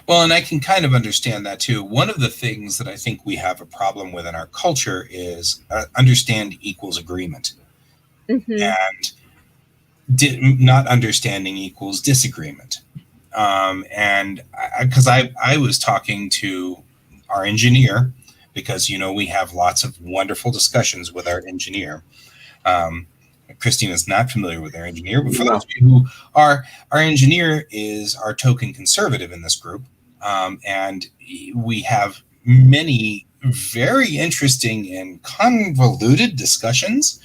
Well, and I can kind of understand that too. One of the things that I think we have a problem with in our culture is understand equals agreement. Mm-hmm. And not understanding equals disagreement. And because I was talking to our engineer, because, you know, we have lots of wonderful discussions with our engineer. Kristina's not familiar with our engineer, but for those of you who are, our engineer is our token conservative in this group. And we have many very interesting and convoluted discussions.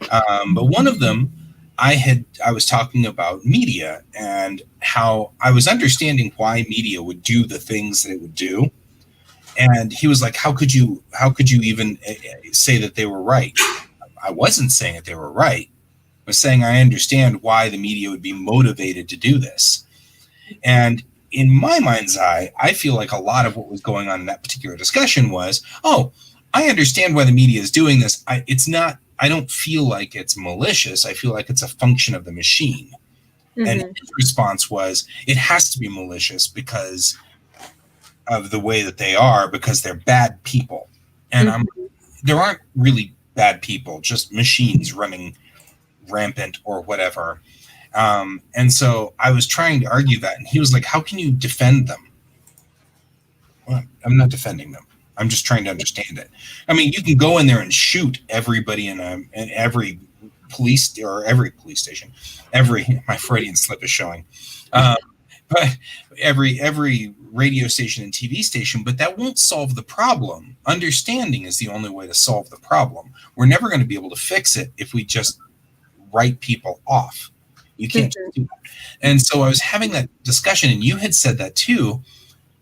But one of them, I was talking about media and how I was understanding why media would do the things that it would do. And he was like, how could you even say that they were right? I wasn't saying that they were right. I was saying I understand why the media would be motivated to do this. And in my mind's eye, I feel like a lot of what was going on in that particular discussion was, oh, I understand why the media is doing this. I don't feel like it's malicious. I feel like it's a function of the machine. And his response was, it has to be malicious because of the way that they are, because they're bad people. And there aren't really bad people, just machines running rampant or whatever. And so I was trying to argue that, and he was like, how can you defend them? Well, I'm not defending them. I'm just trying to understand it. I mean, you can go in there and shoot everybody in every police station. My Freudian slip is showing. But every radio station and TV station, but that won't solve the problem. Understanding is the only way to solve the problem. We're never going to be able to fix it if we just write people off. You can't just do that. And so I was having that discussion, and you had said that too.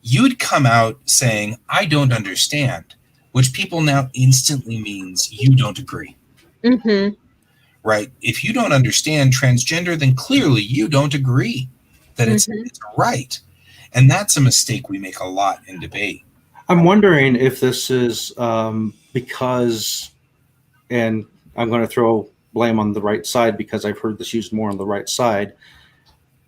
You'd come out saying, I don't understand, which people now instantly means you don't agree. Right? If you don't understand transgender, then clearly you don't agree that it's right. And that's a mistake we make a lot in debate. I'm wondering if this is because, and I'm going to throw blame on the right side because I've heard this used more on the right side,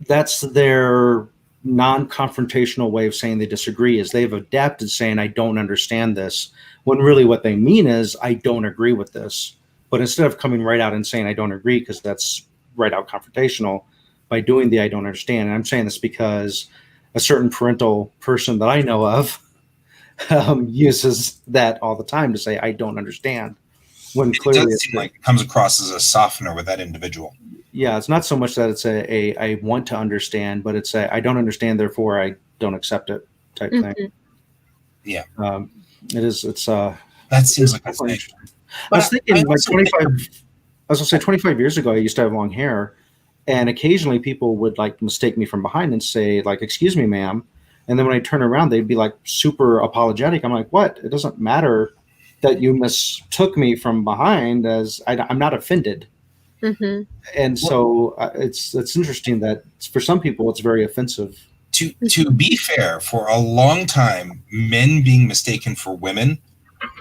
that's their non-confrontational way of saying they disagree, is they've adapted saying, I don't understand this, when really what they mean is, I don't agree with this. But instead of coming right out and saying, I don't agree, because that's right out confrontational, by doing the I don't understand. And I'm saying this because a certain parental person that I know of uses that all the time to say, I don't understand. When clearly it does seem like it comes across as a softener with that individual. Yeah, it's not so much that it's a I want to understand, but it's a I don't understand, therefore I don't accept it type thing. Yeah. It is. It's that seems like a thing. I was thinking like 25. I was gonna say 25 years ago, I used to have long hair, and occasionally people would like mistake me from behind and say like, "Excuse me, ma'am," and then when I turn around, they'd be like super apologetic. I'm like, "What? It doesn't matter that you mistook me from behind, as I'm not offended." And so it's interesting that for some people it's very offensive. To be fair, for a long time, men being mistaken for women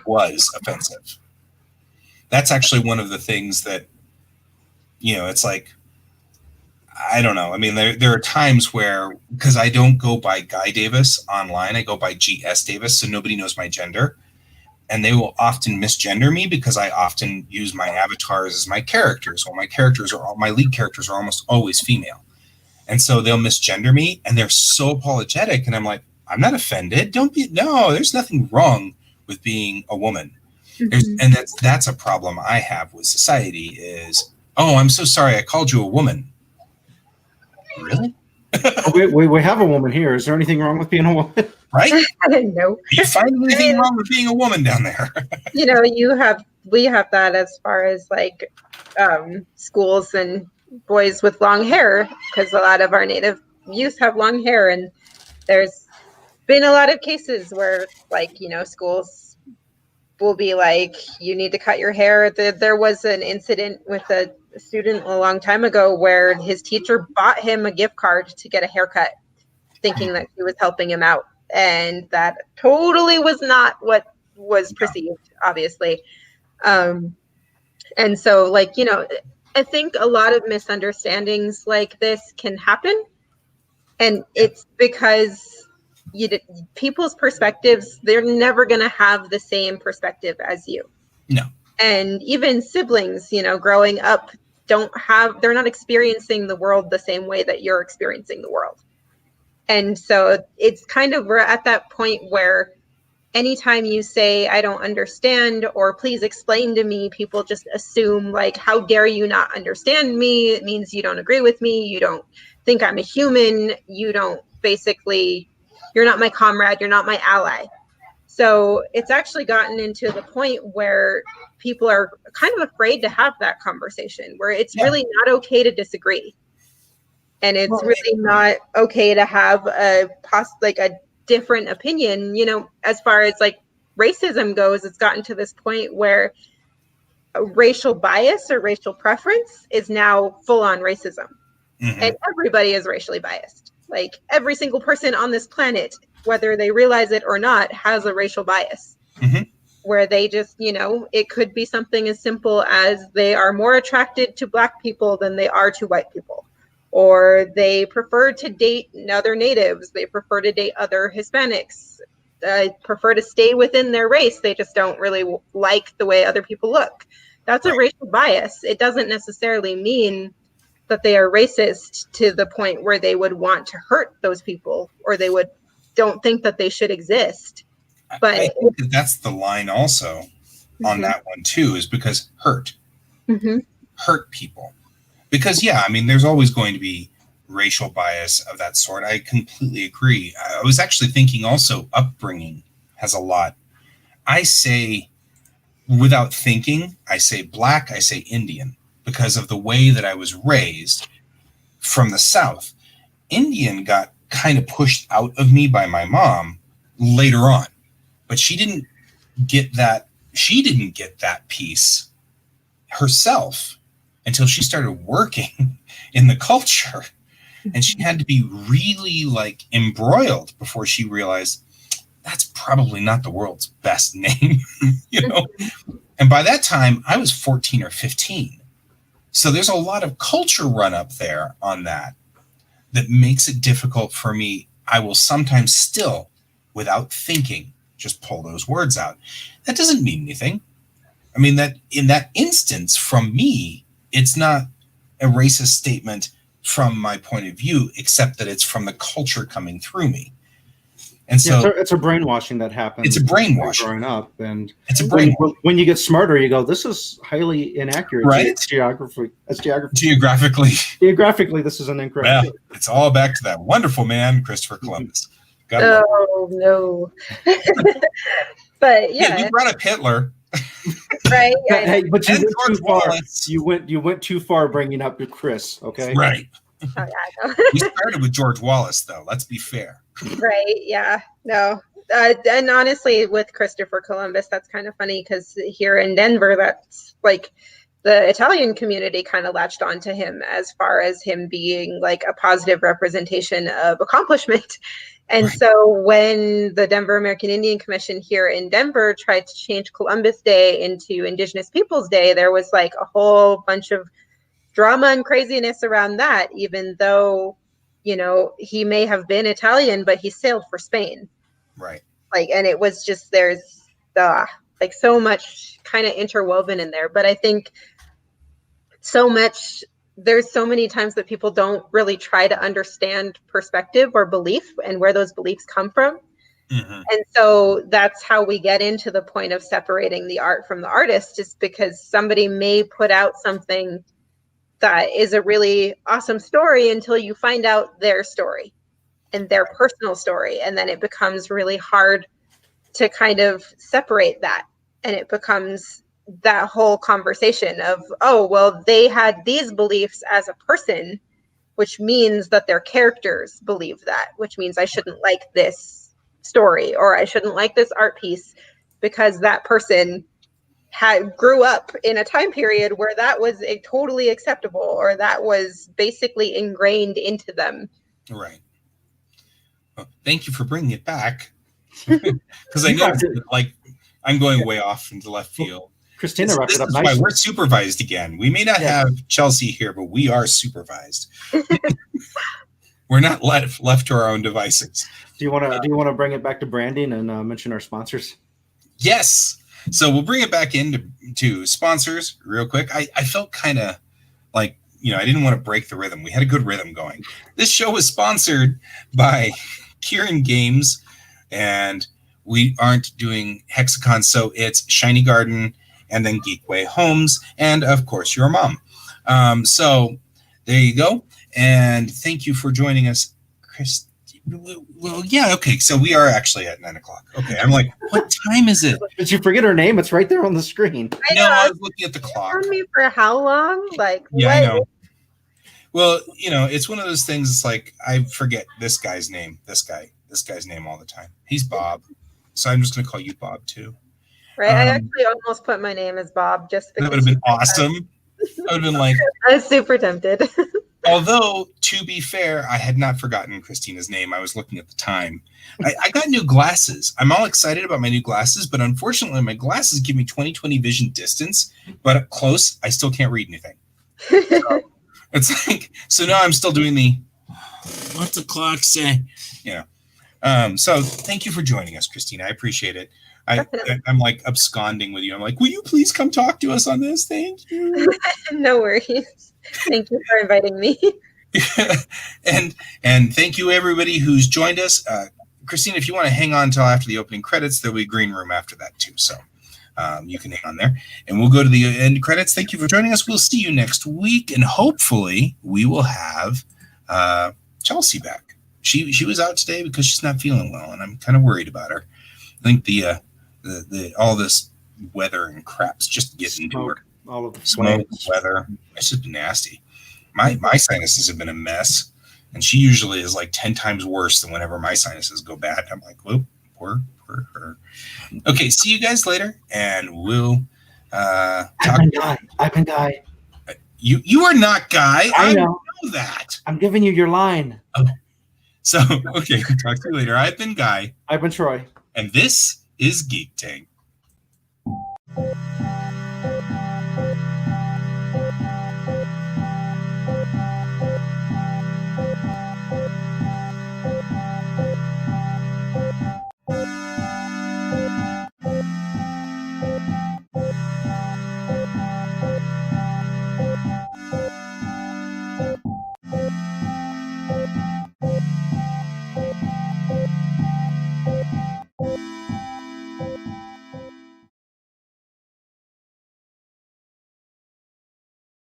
was offensive. That's actually one of the things that, it's like, I don't know. I mean, there are times where, because I don't go by Guy Davis online, I go by GS Davis, so nobody knows my gender. And they will often misgender me because I often use my avatars as my characters. Well, my lead characters are almost always female. And so they'll misgender me, and they're so apologetic. And I'm like, I'm not offended. There's nothing wrong with being a woman. And that's a problem I have with society is, oh, I'm so sorry I called you a woman. Really? we have a woman here. Is there anything wrong with being a woman? Right? I didn't know. Do you find anything wrong with being a woman down there? We have that as far as like schools and boys with long hair, because a lot of our native youth have long hair, and there's been a lot of cases where like, schools will be like, you need to cut your hair. There was an incident with a student a long time ago where his teacher bought him a gift card to get a haircut, thinking that she was helping him out. And that totally was not what was perceived, obviously. And so, like, I think a lot of misunderstandings like this can happen. And it's because people's perspectives, they're never going to have the same perspective as you. No. And even siblings, growing up, they're not experiencing the world the same way that you're experiencing the world. And so it's kind of, we're at that point where anytime you say, I don't understand, or please explain to me, people just assume like, how dare you not understand me? It means you don't agree with me. You don't think I'm a human. You're not my comrade. You're not my ally. So it's actually gotten into the point where people are kind of afraid to have that conversation, where it's really not okay to disagree. And it's really not okay to have a different opinion. As far as like racism goes, it's gotten to this point where racial bias or racial preference is now full on racism. And everybody is racially biased. Like every single person on this planet, whether they realize it or not, has a racial bias. where they just, it could be something as simple as they are more attracted to Black people than they are to white people, or they prefer to date other natives, they prefer to date other Hispanics, prefer to stay within their race, they just don't really like the way other people look. That's a racial bias. It doesn't necessarily mean that they are racist to the point where they would want to hurt those people, or they don't think that they should exist. But I think that's the line also on that one too, is because hurt people. Because there's always going to be racial bias of that sort. I completely agree. I was actually thinking also upbringing has a lot. I say, without thinking, I say Black, I say Indian, because of the way that I was raised from the South. Indian got kind of pushed out of me by my mom later on, but she didn't get that piece herself until she started working in the culture. And she had to be really embroiled before she realized that's probably not the world's best name, And by that time I was 14 or 15. So there's a lot of culture run up there on that makes it difficult for me. I will sometimes still, without thinking, just pull those words out. That doesn't mean anything. I mean, that in that instance, from me, it's not a racist statement from my point of view, except that it's from the culture coming through me. And so it's a brainwashing that happens. It's a brainwashing growing up, and it's a brainwashing. When you get smarter, you go, "This is highly inaccurate." Right? Geographically, this is an incorrect. Well, it's all back to that wonderful man, Christopher Columbus. Oh no! But yeah, we brought up Hitler. Right. But you went too far. You went too far bringing up Chris. Okay. Right. Oh, yeah, I know. We started with George Wallace, though. Let's be fair. Right. Yeah. No. And honestly, with Christopher Columbus, that's kind of funny because here in Denver, that's the Italian community kind of latched onto him as far as him being a positive representation of accomplishment. And so when the Denver American Indian Commission here in Denver tried to change Columbus Day into Indigenous Peoples Day, there was a whole bunch of drama and craziness around that, even though, he may have been Italian, but he sailed for Spain. Right. And it was just, there's so much kind of interwoven in there. But I think there's so many times that people don't really try to understand perspective or belief and where those beliefs come from. And so that's how we get into the point of separating the art from the artist, just because somebody may put out something that is a really awesome story until you find out their story and their personal story. And then it becomes really hard to kind of separate that. And it becomes that whole conversation of, oh, well, they had these beliefs as a person, which means that their characters believe that, which means I shouldn't like this story, or I shouldn't like this art piece because that person grew up in a time period where that was totally acceptable, or that was basically ingrained into them. Right. Well, thank you for bringing it back, because I know I'm going way off into left field. Christina wrapped it up nicely. This is why we're supervised again. We may not have Chelsea here, but we are supervised. We're not left to our own devices. Do you want to bring it back to branding and mention our sponsors? Yes. So we'll bring it back into sponsors real quick. I felt kind of I didn't want to break the rhythm. We had a good rhythm going. This show was sponsored by Kieran Games, and we aren't doing Hexacon, so it's Shiny Garden, and then Geekway Homes, and of course your mom. So there you go. And thank you for joining us, Chris. Well, yeah, okay. So we are actually at 9:00. Okay, I'm like, what time is it? Did you forget her name? It's right there on the screen. I was looking at the clock. On me for how long? Yeah, I know. Well, it's one of those things. It's I forget this guy's name. This guy's name all the time. He's Bob, so I'm just going to call you Bob too. Right. I actually almost put my name as Bob just because. That would have been awesome. I would have been I was super tempted. Although, to be fair, I had not forgotten Kristina's name. I was looking at the time. I got new glasses. I'm all excited about my new glasses, but unfortunately, my glasses give me 20/20 vision distance. But up close, I still can't read anything. So, it's like, so now I'm still doing the, what's the clock say? So thank you for joining us, Kristina. I appreciate it. I'm like absconding with you. I'm like, will you please come talk to us on this? Thank you. No worries. Thank you for inviting me. and thank you everybody who's joined us. Kristina, if you want to hang on until after the opening credits, there'll be a green room after that too. So you can hang on there, and we'll go to the end credits. Thank you for joining us. We'll see you next week, and hopefully we will have Chelsea back. She was out today because she's not feeling well, and I'm kind of worried about her. I think the all this weather and crap's just getting to her. All of the smoke, weather, it's just nasty. My sinuses have been a mess, and she usually is like 10 times worse than whenever my sinuses go bad. I'm like, whoop, poor her. Okay, see you guys later, and we'll talk. I've been Guy. You are not Guy. I know that. I'm giving you your line. Oh. So, okay, talk to you later. I've been Guy. I've been Troy. And this is Geek Tank.